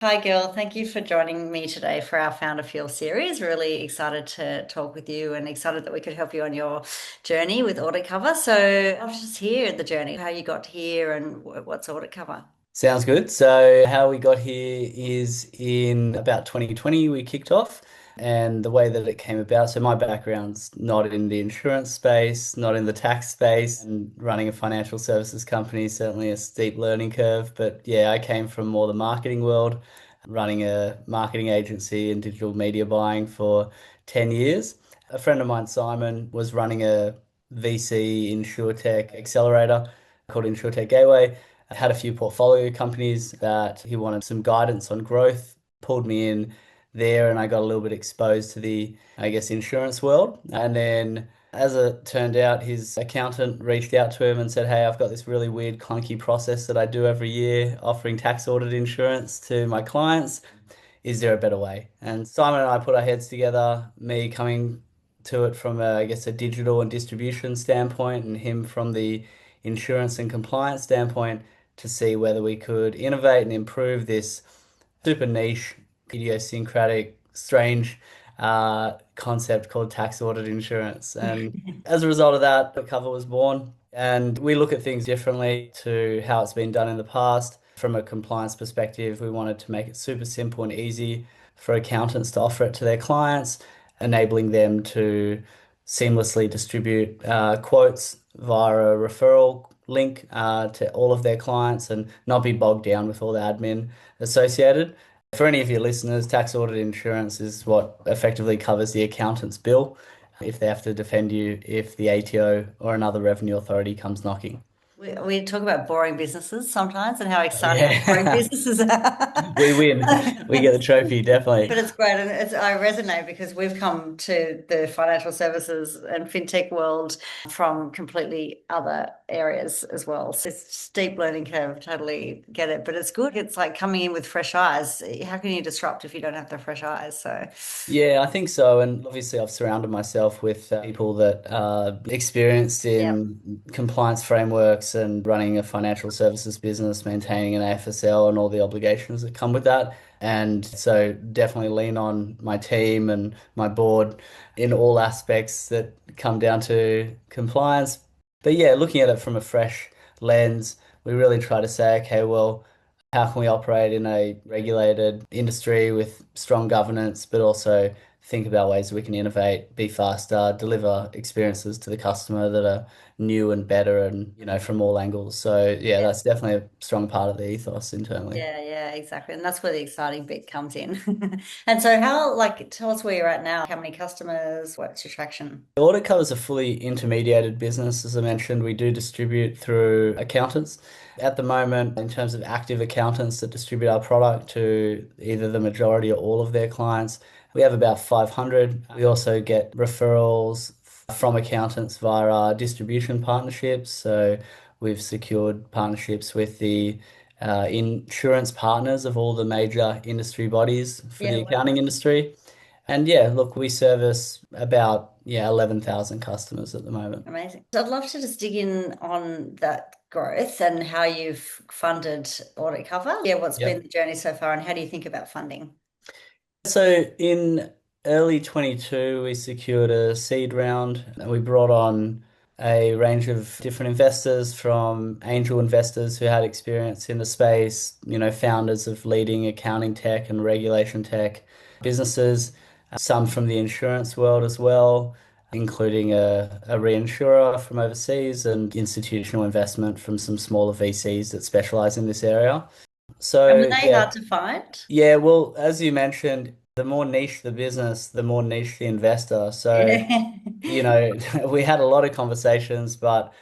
Hi, Gil. Thank you for joining me today for our Founder Fuel series. Really excited to talk with you and excited that we could help you on your journey with AuditCover. So I'll just hear the journey, how you got here and what's AuditCover. Sounds good. So, how we got here is in about 2020, we kicked off, and the way that it came about. So, my background's not in the insurance space, not in the tax space, and running a financial services company is certainly a steep learning curve. But yeah, I came from more the marketing world, running a marketing agency and digital media buying for 10 years. A friend of mine, Simon, was running a VC insurtech accelerator called Insurtech Gateway. I had a few portfolio companies that he wanted some guidance on growth, pulled me in there, and I got a little bit exposed to the, I guess, insurance world. And then, as it turned out, his accountant reached out to him and said, "Hey, I've got this really weird, clunky process that I do every year, offering tax audit insurance to my clients. Is there a better way?" And Simon and I put our heads together, me coming to it from I guess a digital and distribution standpoint, and him from the insurance and compliance standpoint, to see whether we could innovate and improve this super niche, idiosyncratic, strange concept called tax audit insurance. And as a result of that, the cover was born. And we look at things differently to how it's been done in the past. From a compliance perspective, we wanted to make it super simple and easy for accountants to offer it to their clients, enabling them to seamlessly distribute quotes via a referral link to all of their clients and not be bogged down with all the admin associated. For any of your listeners, tax audit insurance is what effectively covers the accountant's bill if they have to defend you if the ATO or another revenue authority comes knocking. We talk about boring businesses sometimes and how exciting boring Yeah, businesses are. we win. We get the trophy, definitely. But it's great, and I resonate because we've come to the financial services and fintech world from completely other areas as well. So it's steep learning curve, totally get it. But it's good. It's like coming in with fresh eyes. How can you disrupt if you don't have the fresh eyes? So Yeah, I think so. And obviously, I've surrounded myself with people that are experienced yeah. in compliance frameworks and running a financial services business, maintaining an AFSL and all the obligations that come with that. And so, definitely lean on my team and my board in all aspects that come down to compliance. But yeah, looking at it from a fresh lens, we really try to say, okay, well, how can we operate in a regulated industry with strong governance, but also think about ways we can innovate, be faster, deliver experiences to the customer that are new and better and, from all angles. So yeah, that's definitely a strong part of the ethos internally. Yeah, yeah, exactly. And that's where the exciting bit comes in. And so how, like, tell us where you're at now. How many customers? What's your traction? AuditCover is a fully intermediated business. As I mentioned, we do distribute through accountants. At the moment, in terms of active accountants that distribute our product to either the majority or all of their clients, we have about 500. We also get referrals from accountants via our distribution partnerships. So we've secured partnerships with the insurance partners of all the major industry bodies for Yeah, the wow. accounting industry. And yeah, look, we service about 11,000 customers at the moment. Amazing. So I'd love to just dig in on that growth and how you've funded Audit Cover. Yeah, what's been Yep. the journey so far and how do you think about funding? So in early 22, we secured a seed round and we brought on a range of different investors, from angel investors who had experience in the space, founders of leading accounting tech and regulation tech businesses, some from the insurance world as well, including a reinsurer from overseas and institutional investment from some smaller VCs that specialize in this area. And were So they yeah, hard to find? yeah, well, as you mentioned, the more niche the business, the more niche the investor. So, Yeah. we had a lot of conversations, but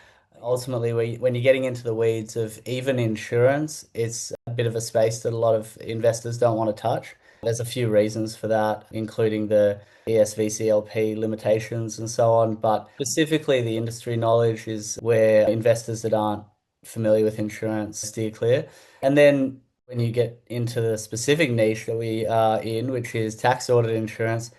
ultimately, when you're getting into the weeds of even insurance, it's a bit of a space that a lot of investors don't want to touch. There's a few reasons for that, including the ESVCLP limitations and so on. But specifically, the industry knowledge is where investors that aren't familiar with insurance steer clear. And then when you get into the specific niche that we are in, which is tax audit insurance,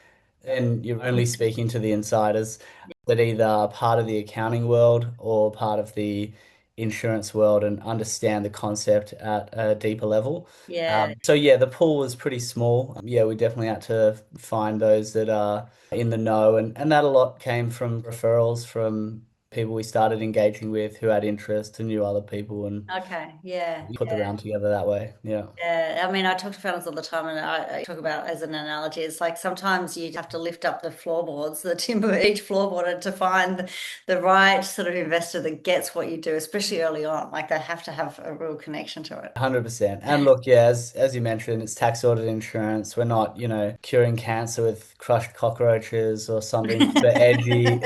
then you're only speaking to the insiders that either are part of the accounting world or part of the insurance world and understand the concept at a deeper level. Yeah. So yeah, the pool was pretty small. Yeah, we definitely had to find those that are in the know, and that a lot came from referrals from people we started engaging with who had interest and knew other people, and Okay. Yeah. we put the round together that way. Yeah. Yeah, I mean, I talk to founders all the time, and I talk about as an analogy, it's like sometimes you have to lift up the floorboards, the timber, each floorboard, to find the right sort of investor that gets what you do, especially early on. Like they have to have a real connection to it. 100%. And look, yeah, as you mentioned, it's tax audit insurance. We're not, curing cancer with crushed cockroaches or something super edgy.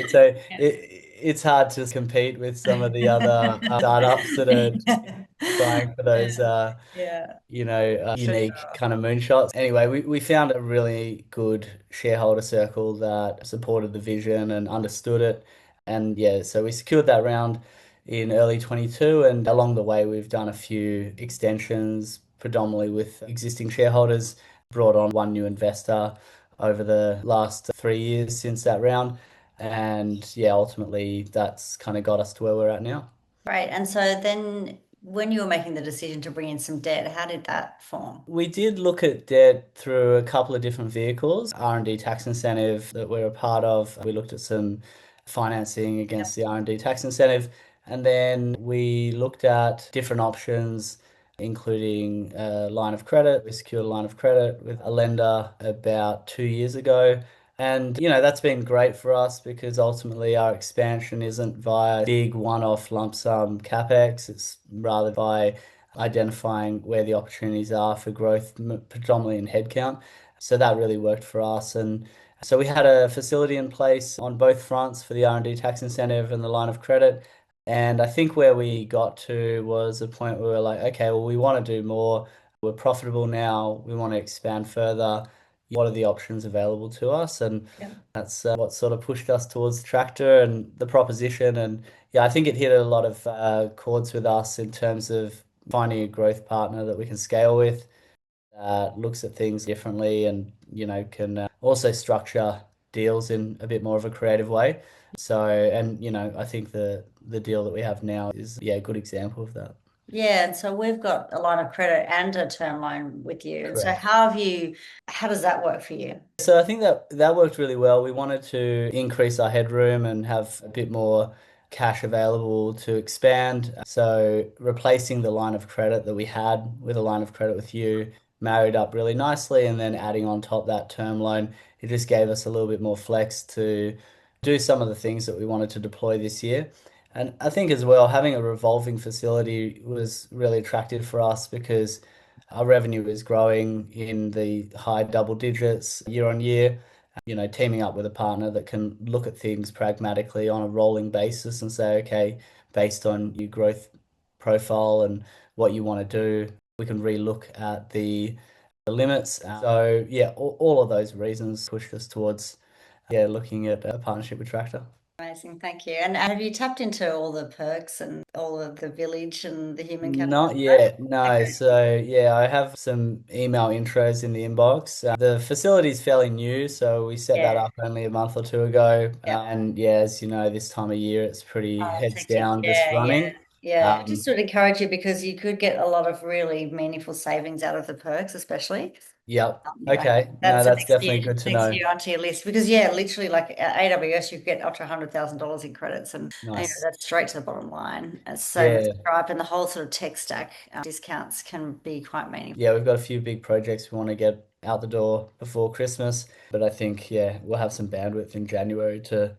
So it's hard to compete with some of the other startups that are trying for Yeah, those yeah, for unique sure. kind of moonshots. Anyway, we found a really good shareholder circle that supported the vision and understood it. And yeah, so we secured that round in early 22. And along the way, we've done a few extensions, predominantly with existing shareholders, brought on one new investor over the last 3 years since that round. And yeah, ultimately, that's kind of got us to where we're at now. Right. And so then when you were making the decision to bring in some debt, how did that form? We did look at debt through a couple of different vehicles. R&D tax incentive that we're a part of. We looked at some financing against the R&D tax incentive. And then we looked at different options, including a line of credit. We secured a line of credit with a lender about 2 years ago. And, that's been great for us because ultimately our expansion isn't via big one-off lump sum capex. It's rather by identifying where the opportunities are for growth, predominantly in headcount. So that really worked for us. And so we had a facility in place on both fronts for the R&D tax incentive and the line of credit. And I think where we got to was a point where we were like, okay, well, we want to do more. We're profitable now. We want to expand further. What are the options available to us? And Yeah. that's what sort of pushed us towards Tractor and the proposition. And yeah, I think it hit a lot of chords with us in terms of finding a growth partner that we can scale with, looks at things differently, and can also structure deals in a bit more of a creative way. So, and I think the deal that we have now is yeah a good example of that. Yeah, and so we've got a line of credit and a term loan with you. And so Correct. how does that work for you? So I think that worked really well. We wanted to increase our headroom and have a bit more cash available to expand. So replacing the line of credit that we had with a line of credit with you married up really nicely, and then adding on top that term loan, it just gave us a little bit more flex to do some of the things that we wanted to deploy this year. And I think as well, having a revolving facility was really attractive for us because our revenue is growing in the high double digits year on year. Teaming up with a partner that can look at things pragmatically on a rolling basis and say, okay, based on your growth profile and what you want to do, we can relook at the limits. So yeah, all of those reasons pushed us towards yeah looking at a partnership with Tractor. Amazing, thank you. And have you tapped into all the perks and all of the village and the human capital? Not yet, no. Okay. So yeah, I have some email intros in the inbox. The facility is fairly new, so we set that Yeah, up only a month or two ago. yeah. And yeah, as you know, this time of year it's pretty It's heads hectic. down just Yeah, yeah, running. yeah. I just Um, would encourage you because you could get a lot of really meaningful savings out of the perks, especially. yep. Like Okay. No, that's the that's definitely good to next know. year onto your list because yeah, literally like at AWS you get up to $100,000 in credits and Nice. that's straight to the bottom line. It's so much Yeah. stripe and the whole sort of tech stack discounts can be quite meaningful. Yeah, we've got a few big projects we want to get out the door before Christmas, but I think yeah, we'll have some bandwidth in January to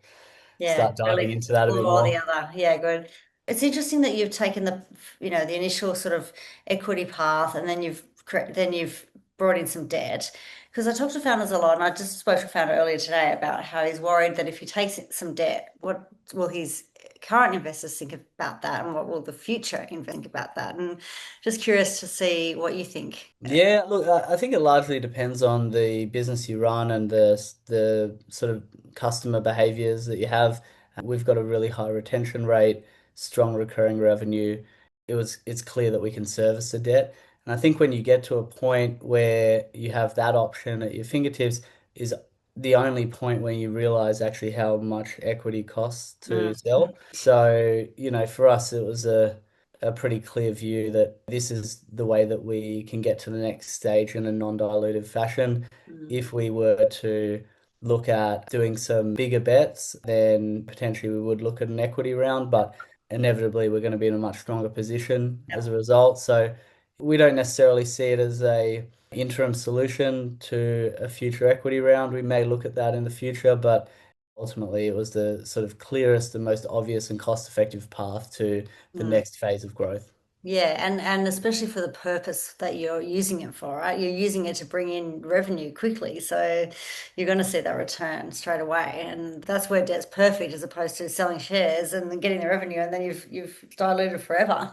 Yeah, start diving really into that a bit explore the more. other. Yeah, good. It's interesting that you've taken the initial sort of equity path and then you've brought in some debt. Because I talk to founders a lot, and I just spoke to a founder earlier today about how he's worried that if he takes some debt, what will his current investors think about that, and what will the future investors think about that? And just curious to see what you think. Yeah, look, I think it largely depends on the business you run and the sort of customer behaviors that you have. We've got a really high retention rate, strong recurring revenue. It's clear that we can service the debt. And I think when you get to a point where you have that option at your fingertips, is the only point where you realize actually how much equity costs to Mm, sell. So, for us, it was a pretty clear view that this is the way that we can get to the next stage in a non-dilutive fashion. mm, If we were to look at doing some bigger bets, then potentially we would look at an equity round, but inevitably we're going to be in a much stronger position as a yep. result. So we don't necessarily see it as a interim solution to a future equity round. We may look at that in the future, but ultimately it was the sort of clearest and most obvious and cost-effective path to the Mm. next phase of growth. Yeah, and especially for the purpose that you're using it for, right? You're using it to bring in revenue quickly, so you're going to see that return straight away, and that's where debt's perfect as opposed to selling shares and then getting the revenue, and then you've diluted forever.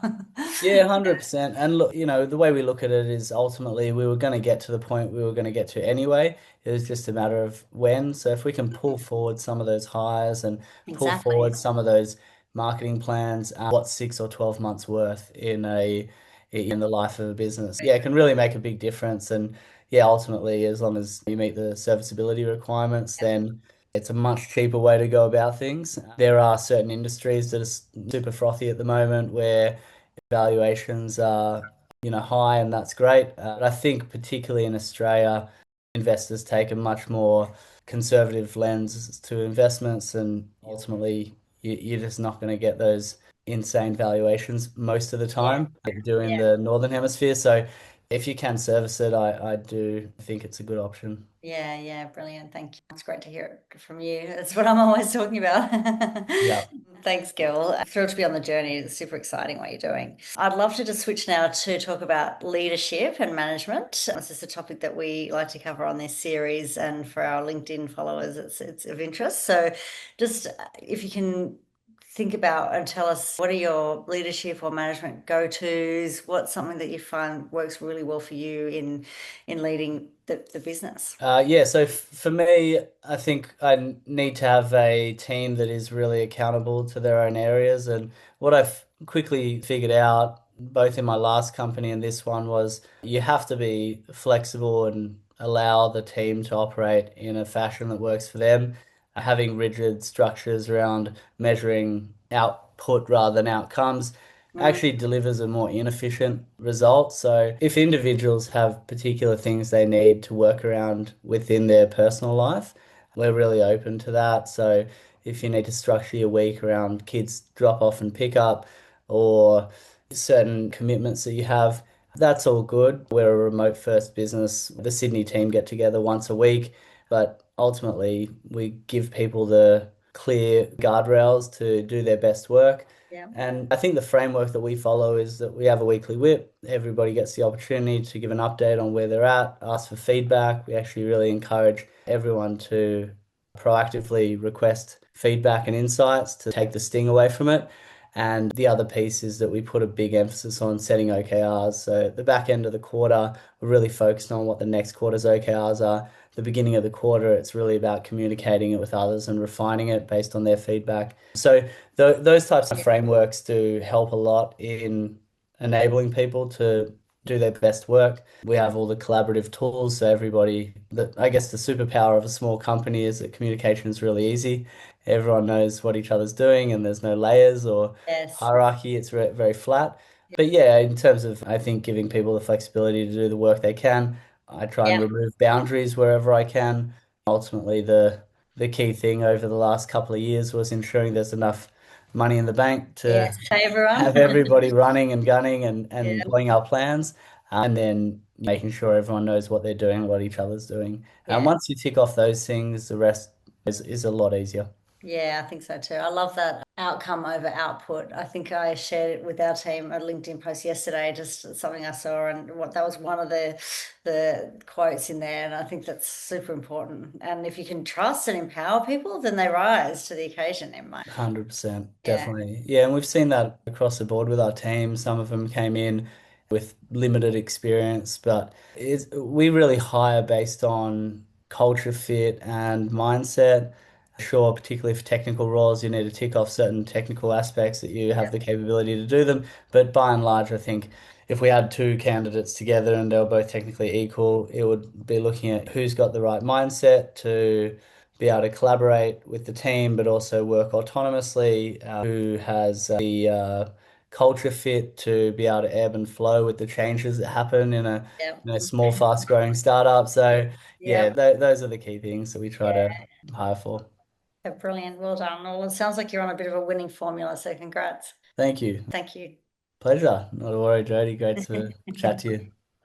Yeah, 100%. And look, the way we look at it is ultimately we were going to get to the point we were going to get to anyway. It was just a matter of when. So if we can pull forward some of those hires and pull Exactly. forward some of those marketing plans, what's 6 or 12 months worth in the life of a business? Yeah, it can really make a big difference. And yeah, ultimately, as long as you meet the serviceability requirements, then it's a much cheaper way to go about things. There are certain industries that are super frothy at the moment where valuations are, high, and that's great. But I think particularly in Australia, investors take a much more conservative lens to investments, and ultimately you're just not going to get those insane valuations most of the Yeah, time that you do in yeah. the Northern Hemisphere. So if you can service it, I do think it's a good option. Yeah, yeah, brilliant. Thank you. It's great to hear it from you. That's what I'm always talking about. Yeah. Thanks, Gil. I'm thrilled to be on the journey. It's super exciting what you're doing. I'd love to just switch now to talk about leadership and management. This is a topic that we like to cover on this series, and for our LinkedIn followers, it's of interest. So, just if you can think about and tell us what are your leadership or management go-tos? What's something that you find works really well for you in leading the business? Yeah, so for me, I think I need to have a team that is really accountable to their own areas. And what I've quickly figured out, both in my last company and this one, was you have to be flexible and allow the team to operate in a fashion that works for them. Having rigid structures around measuring output rather than outcomes Mm, actually delivers a more inefficient result. So if individuals have particular things they need to work around within their personal life, we're really open to that. So if you need to structure your week around kids drop off and pick up or certain commitments that you have, that's all good. We're a remote first business. The Sydney team get together once a week, but ultimately we give people the clear guardrails to do their best work. yeah, And I think the framework that we follow is that we have a weekly whip. Everybody gets the opportunity to give an update on where they're at, ask for feedback. We actually really encourage everyone to proactively request feedback and insights to take the sting away from it. And the other piece is that we put a big emphasis on setting OKRs. So at the back end of the quarter, we're really focused on what the next quarter's OKRs are. The beginning of the quarter, it's really about communicating it with others and refining it based on their feedback. So those types of frameworks do help a lot in enabling people to do their best work. We have all the collaborative tools, so everybody, I guess the superpower of a small company is that communication is really easy. Everyone knows what each other's doing, and there's no layers or yes, hierarchy. It's very flat. But yeah, in terms of, I think, giving people the flexibility to do the work they can, I try and yeah, remove boundaries wherever I can. Ultimately, the key thing over the last couple of years was ensuring there's enough money in the bank to yes. Hey, everyone. have everybody running and gunning and Yeah, following our plans, and then making sure everyone knows what they're doing, what each other's doing. And yeah. once you tick off those things, the rest is a lot easier. Yeah, I think so too. I love that outcome over output. I think I shared it with our team a LinkedIn post yesterday, just something I saw, and what that was one of the quotes in there, and I think that's super important. And if you can trust and empower people, then they rise to the occasion, in my 100%, yeah, definitely. Yeah, and we've seen that across the board with our team. Some of them came in with limited experience, but we really hire based on culture fit and mindset. Sure, particularly for technical roles, you need to tick off certain technical aspects that you have yeah, the capability to do them. But by and large, I think if we had two candidates together and they were both technically equal, it would be looking at who's got the right mindset to be able to collaborate with the team, but also work autonomously, who has the culture fit to be able to ebb and flow with the changes that happen in a, Yeah. small, fast-growing startup. So yeah, Yeah. those are the key things that we try Yeah. to hire for. Brilliant. Well done. Well, it sounds like you're on a bit of a winning formula, so congrats. Thank you. Thank you. Pleasure. Not a worry, Jodie. Great to chat to you.